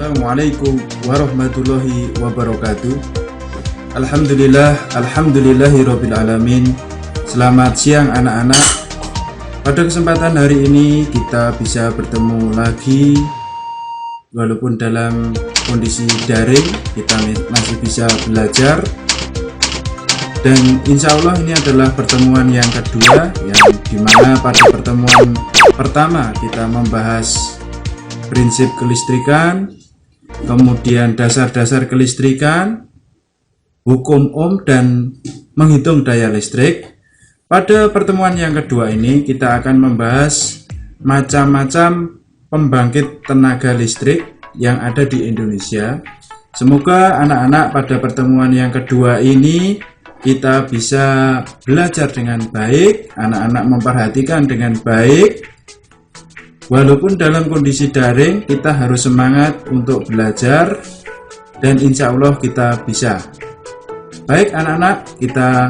Assalamualaikum warahmatullahi wabarakatuh. Alhamdulillahirabbil alamin. Selamat siang anak-anak. Pada kesempatan hari ini kita bisa bertemu lagi, walaupun dalam kondisi daring kita masih bisa belajar. Dan insya Allah ini adalah pertemuan yang kedua, yang dimana pada pertemuan pertama kita membahas prinsip kelistrikan, kemudian dasar-dasar kelistrikan, hukum Ohm, dan menghitung daya listrik. Pada pertemuan yang kedua ini kita akan membahas macam-macam pembangkit tenaga listrik yang ada di Indonesia. Semoga anak-anak pada pertemuan yang kedua ini kita bisa belajar dengan baik, anak-anak memperhatikan dengan baik. Walaupun dalam kondisi daring, kita harus semangat untuk belajar dan insya Allah kita bisa. Baik anak-anak, kita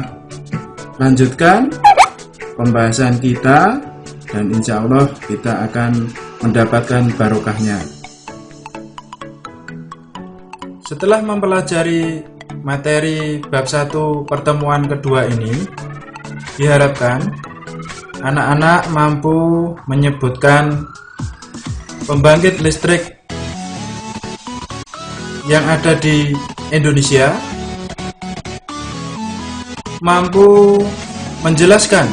lanjutkan pembahasan kita dan insya Allah kita akan mendapatkan barokahnya. Setelah mempelajari materi bab 1 pertemuan kedua ini, diharapkan anak-anak mampu menyebutkan pembangkit listrik yang ada di Indonesia, mampu menjelaskan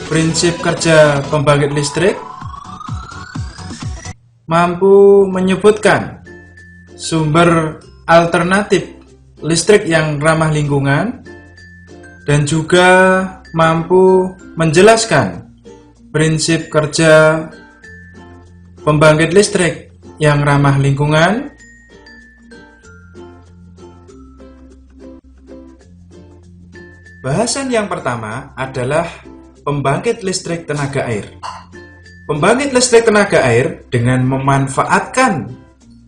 prinsip kerja pembangkit listrik, mampu menyebutkan sumber alternatif listrik yang ramah lingkungan, dan juga mampu menjelaskan prinsip kerja pembangkit listrik yang ramah lingkungan. Bahasan yang pertama adalah pembangkit listrik tenaga air. Pembangkit listrik tenaga air dengan memanfaatkan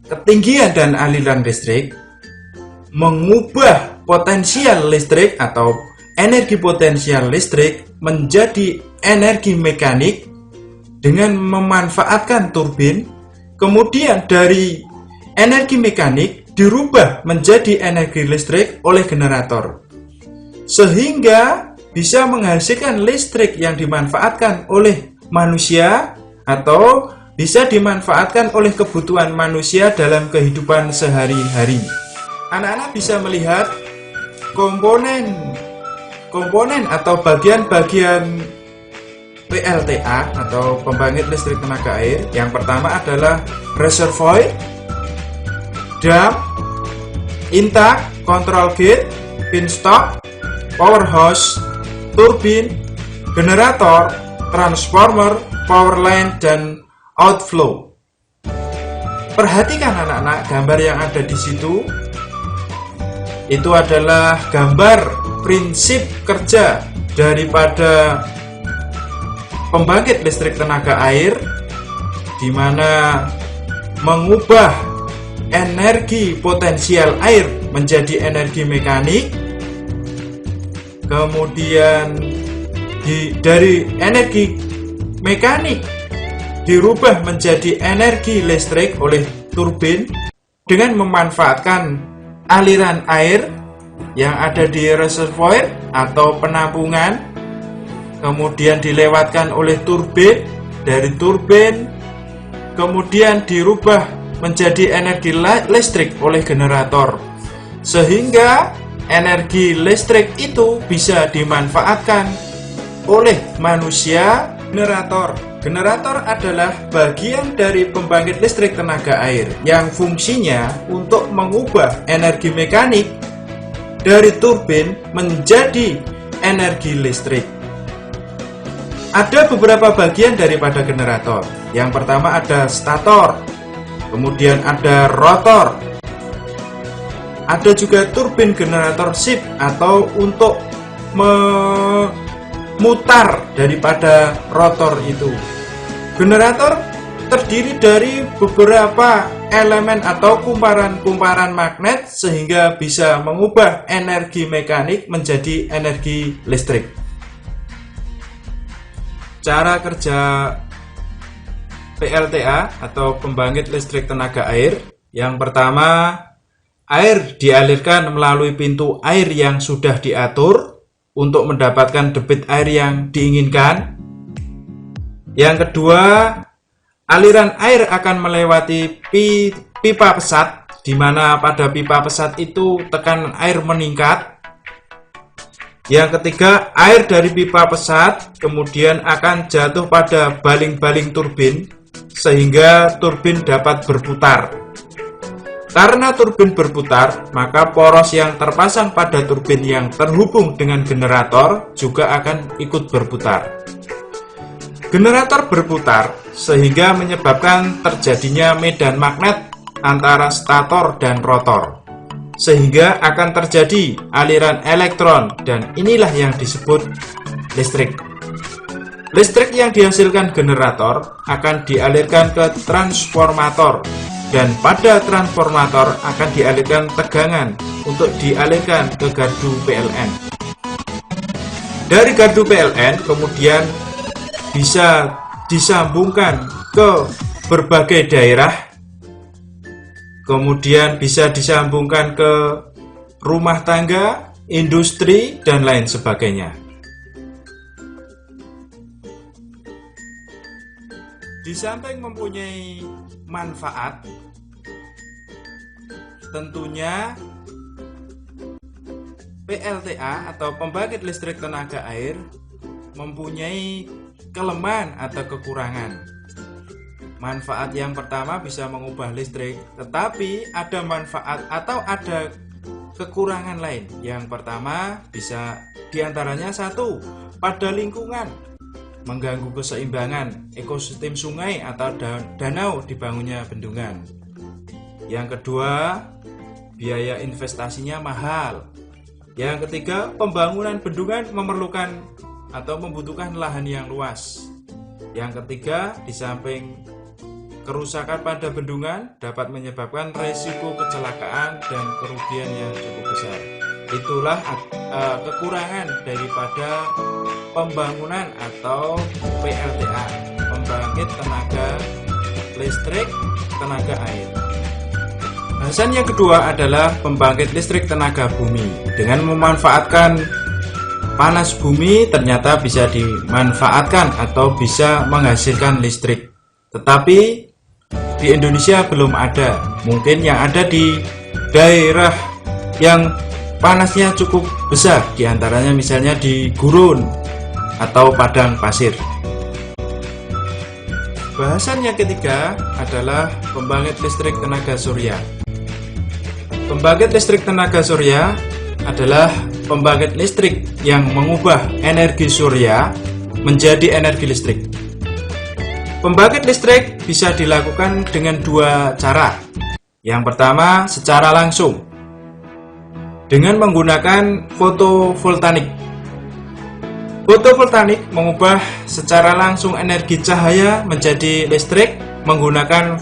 ketinggian dan aliran listrik mengubah potensial listrik atau energi potensial listrik menjadi energi mekanik dengan memanfaatkan turbin, kemudian dari energi mekanik dirubah menjadi energi listrik oleh generator, sehingga bisa menghasilkan listrik yang dimanfaatkan oleh manusia atau bisa dimanfaatkan oleh kebutuhan manusia dalam kehidupan sehari-hari. Anak-anak bisa melihat komponen atau bagian-bagian PLTA atau pembangkit listrik tenaga air. Yang pertama adalah reservoir, dam, intake, control gate, pinstock, powerhouse, turbin, generator, transformer, power line, dan outflow. Perhatikan anak-anak gambar yang ada di situ. Itu adalah gambar prinsip kerja daripada pembangkit listrik tenaga air, di mana mengubah energi potensial air menjadi energi mekanik, kemudian dari energi mekanik dirubah menjadi energi listrik oleh turbin dengan memanfaatkan aliran air yang ada di reservoir atau penampungan, kemudian dilewatkan oleh turbin, dari turbin kemudian dirubah menjadi energi listrik oleh generator, sehingga energi listrik itu bisa dimanfaatkan oleh manusia. Generator adalah bagian dari pembangkit listrik tenaga air yang fungsinya untuk mengubah energi mekanik dari turbin menjadi energi listrik. Ada beberapa bagian daripada generator. Yang pertama ada stator, kemudian ada rotor, ada juga turbin generator shift atau untuk memutar daripada rotor itu. Generator terdiri dari beberapa elemen atau kumparan-kumparan magnet sehingga bisa mengubah energi mekanik menjadi energi listrik. Cara kerja PLTA atau pembangkit listrik tenaga air Yang pertama, air dialirkan melalui pintu air yang sudah diatur untuk mendapatkan debit air yang diinginkan. Yang kedua, aliran air akan melewati pipa pesat, di mana pada pipa pesat itu tekanan air meningkat. Yang ketiga, air dari pipa pesat kemudian akan jatuh pada baling-baling turbin sehingga turbin dapat berputar. Karena turbin berputar, maka poros yang terpasang pada turbin yang terhubung dengan generator juga akan ikut berputar. Generator berputar sehingga menyebabkan terjadinya medan magnet antara stator dan rotor, sehingga akan terjadi aliran elektron, dan inilah yang disebut listrik. Listrik yang dihasilkan generator akan dialirkan ke transformator, dan pada transformator akan dialirkan tegangan untuk dialirkan ke gardu PLN. Dari gardu PLN kemudian bisa disambungkan ke berbagai daerah, kemudian bisa disambungkan ke rumah tangga, industri, dan lain sebagainya. Di samping mempunyai manfaat, tentunya PLTA atau pembangkit listrik tenaga air mempunyai kelemahan atau kekurangan. Manfaat yang pertama bisa mengubah listrik, tetapi ada manfaat atau ada kekurangan lain. Yang pertama bisa diantaranya satu, pada lingkungan, mengganggu keseimbangan ekosistem sungai atau danau dibangunnya bendungan. Yang kedua, biaya investasinya mahal. Yang ketiga, pembangunan bendungan memerlukan atau membutuhkan lahan yang luas. Yang ketiga, di samping kerusakan pada bendungan dapat menyebabkan resiko kecelakaan dan kerugian yang cukup besar. Itulah kekurangan daripada pembangunan atau PLTA, pembangkit tenaga listrik tenaga air. Bahasan yang kedua adalah pembangkit listrik tenaga bumi. Dengan memanfaatkan panas bumi ternyata bisa dimanfaatkan atau bisa menghasilkan listrik. Tetapi di Indonesia belum ada. Mungkin yang ada di daerah yang panasnya cukup besar, diantaranya misalnya di gurun atau padang pasir. Bahasan yang ketiga adalah pembangkit listrik tenaga surya. Pembangkit listrik tenaga surya adalah pembangkit listrik yang mengubah energi surya menjadi energi listrik. Pembangkit listrik bisa dilakukan dengan dua cara. Yang pertama, secara langsung dengan menggunakan fotovoltaik. Fotovoltaik mengubah secara langsung energi cahaya menjadi listrik menggunakan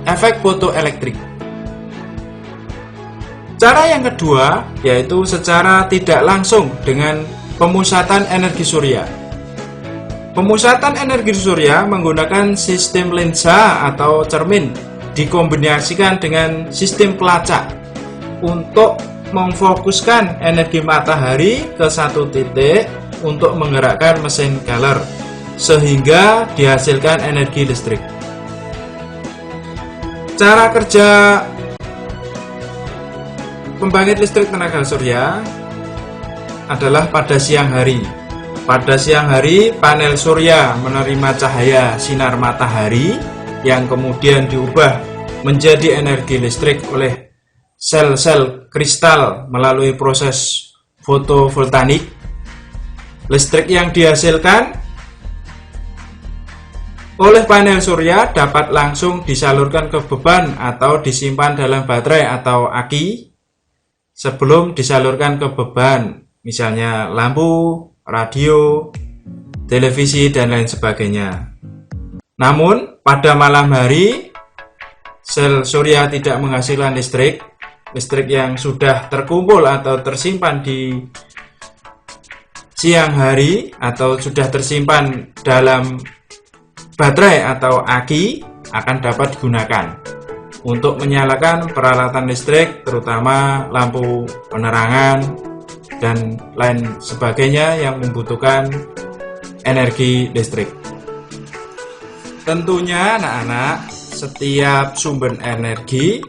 efek fotoelektrik. Cara yang kedua yaitu secara tidak langsung dengan pemusatan energi surya. Pemusatan energi surya menggunakan sistem lensa atau cermin dikombinasikan dengan sistem pelacak untuk memfokuskan energi matahari ke satu titik untuk menggerakkan mesin color sehingga dihasilkan energi listrik. Cara kerja pembangkit listrik tenaga surya adalah pada siang hari. Pada siang hari, panel surya menerima cahaya sinar matahari yang kemudian diubah menjadi energi listrik oleh sel-sel kristal melalui proses fotovoltaik. Listrik yang dihasilkan oleh panel surya dapat langsung disalurkan ke beban atau disimpan dalam baterai atau aki sebelum disalurkan ke beban, misalnya lampu, radio, televisi, dan lain sebagainya. Namun, pada malam hari, sel surya tidak menghasilkan listrik. Listrik yang sudah terkumpul atau tersimpan di siang hari atau sudah tersimpan dalam baterai atau aki akan dapat digunakan. untuk menyalakan peralatan listrik, terutama lampu penerangan dan lain sebagainya yang membutuhkan energi listrik. Tentunya anak-anak, setiap sumber energi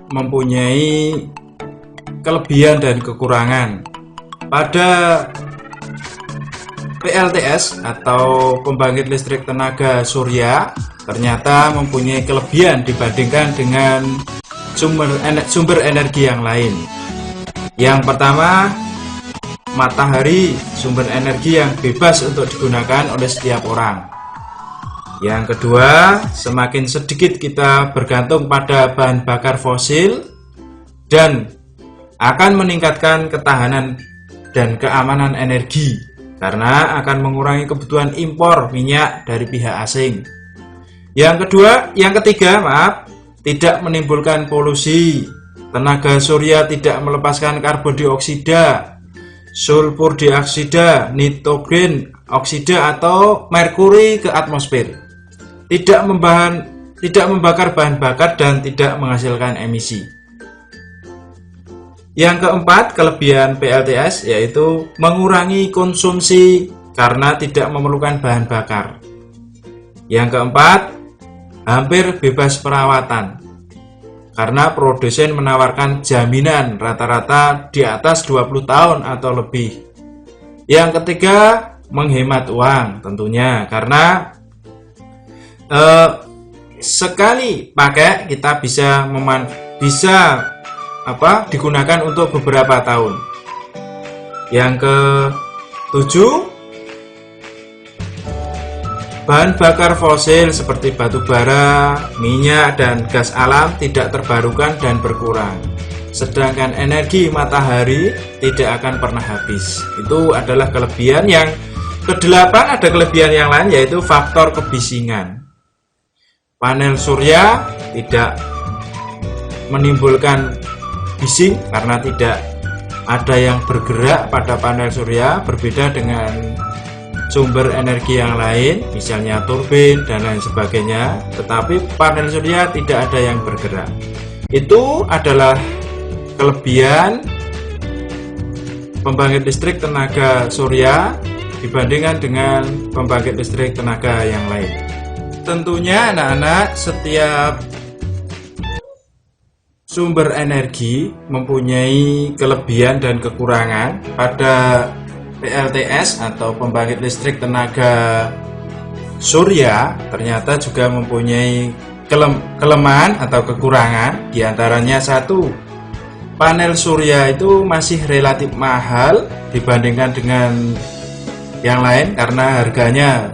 mempunyai kelebihan dan kekurangan. Pada PLTS atau pembangkit listrik tenaga surya ternyata mempunyai kelebihan dibandingkan dengan sumber energi yang lain. Yang pertama, matahari, sumber energi yang bebas untuk digunakan oleh setiap orang. Yang kedua, semakin sedikit kita bergantung pada bahan bakar fosil dan akan meningkatkan ketahanan dan keamanan energi karena akan mengurangi kebutuhan impor minyak dari pihak asing. Yang ketiga, tidak menimbulkan polusi. Tenaga surya tidak melepaskan karbon dioksida, sulfur dioksida, nitrogen oksida atau merkuri ke atmosfer. Tidak membakar bahan bakar dan tidak menghasilkan emisi. Yang keempat, kelebihan PLTS yaitu mengurangi konsumsi karena tidak memerlukan bahan bakar. Yang keempat, hampir bebas perawatan karena produsen menawarkan jaminan rata-rata di atas 20 tahun atau lebih. Yang ketiga, menghemat uang tentunya karena sekali pakai kita bisa digunakan untuk beberapa tahun. Yang ketujuh, bahan bakar fosil seperti batu bara, minyak, dan gas alam tidak terbarukan dan berkurang. Sedangkan energi matahari tidak akan pernah habis. Itu adalah kelebihan. Yang kedelapan, ada kelebihan yang lain yaitu faktor kebisingan. Panel surya tidak menimbulkan bising karena tidak ada yang bergerak pada panel surya, berbeda dengan sumber energi yang lain, misalnya turbin dan lain sebagainya. Tetapi panel surya tidak ada yang bergerak. Itu adalah kelebihan pembangkit listrik tenaga surya dibandingkan dengan pembangkit listrik tenaga yang lain. Tentunya anak-anak, setiap sumber energi mempunyai kelebihan dan kekurangan. Pada PLTS atau pembangkit listrik tenaga surya ternyata juga mempunyai kelemahan atau kekurangan. Di antaranya satu, panel surya itu masih relatif mahal dibandingkan dengan yang lain karena harganya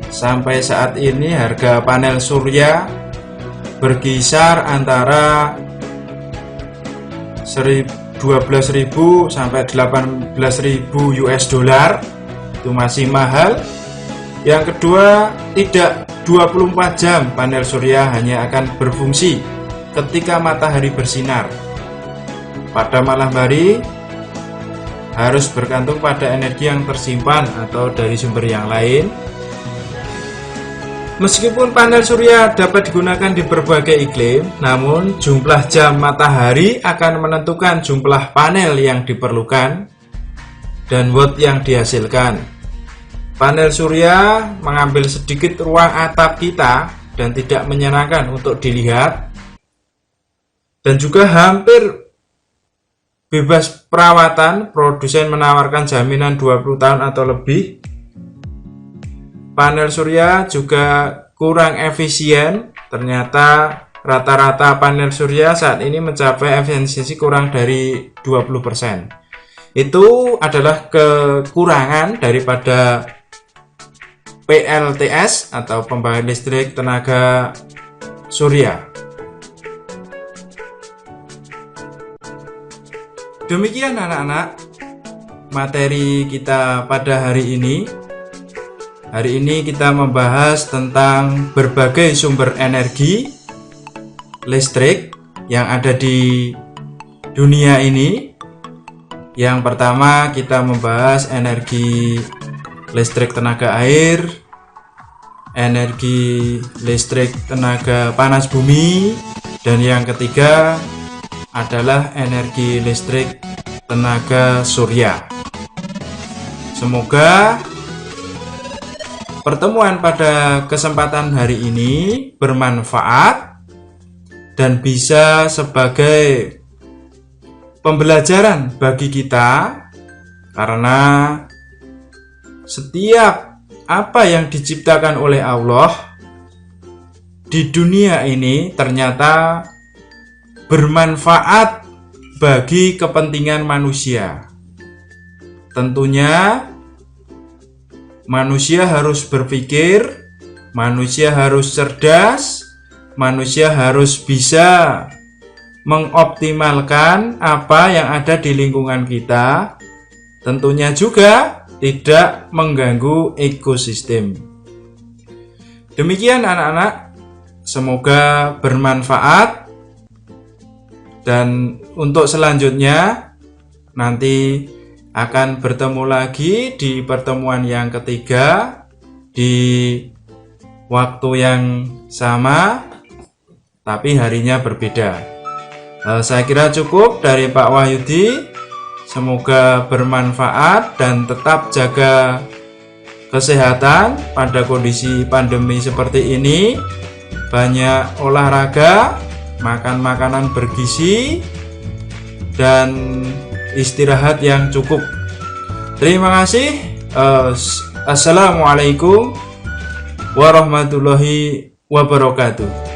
sampai saat ini harga panel surya berkisar antara 12.000 sampai 18.000 US dollar. Itu masih mahal. Yang kedua, tidak 24 jam panel surya hanya akan berfungsi ketika matahari bersinar. Pada malam hari harus bergantung pada energi yang tersimpan atau dari sumber yang lain. Meskipun panel surya dapat digunakan di berbagai iklim, namun jumlah jam matahari akan menentukan jumlah panel yang diperlukan dan watt yang dihasilkan. Panel surya mengambil sedikit ruang atap kita dan tidak menyenangkan untuk dilihat, dan juga hampir bebas perawatan. Produsen menawarkan jaminan 20 tahun atau lebih. Panel surya juga kurang efisien. Ternyata rata-rata panel surya saat ini mencapai efisiensi kurang dari 20%. Itu adalah kekurangan daripada PLTS atau pembangkit listrik tenaga surya. Demikian anak-anak materi kita pada hari ini. Hari ini kita membahas tentang berbagai sumber energi listrik yang ada di dunia ini. Yang pertama kita membahas energi listrik tenaga air, energi listrik tenaga panas bumi, dan yang ketiga adalah energi listrik tenaga surya. Semoga pertemuan pada kesempatan hari ini bermanfaat dan bisa sebagai pembelajaran bagi kita, karena setiap apa yang diciptakan oleh Allah di dunia ini ternyata bermanfaat bagi kepentingan manusia. Tentunya manusia harus berpikir, manusia harus cerdas, manusia harus bisa mengoptimalkan apa yang ada di lingkungan kita, tentunya juga tidak mengganggu ekosistem. Demikian anak-anak, semoga bermanfaat, dan untuk selanjutnya nanti akan bertemu lagi di pertemuan yang ketiga di waktu yang sama, tapi harinya berbeda. Saya kira cukup dari Pak Wahyudi. Semoga bermanfaat dan tetap jaga kesehatan pada kondisi pandemi seperti ini. Banyak olahraga, makan makanan bergizi, dan istirahat yang cukup. Terima kasih. Assalamualaikum warahmatullahi wabarakatuh.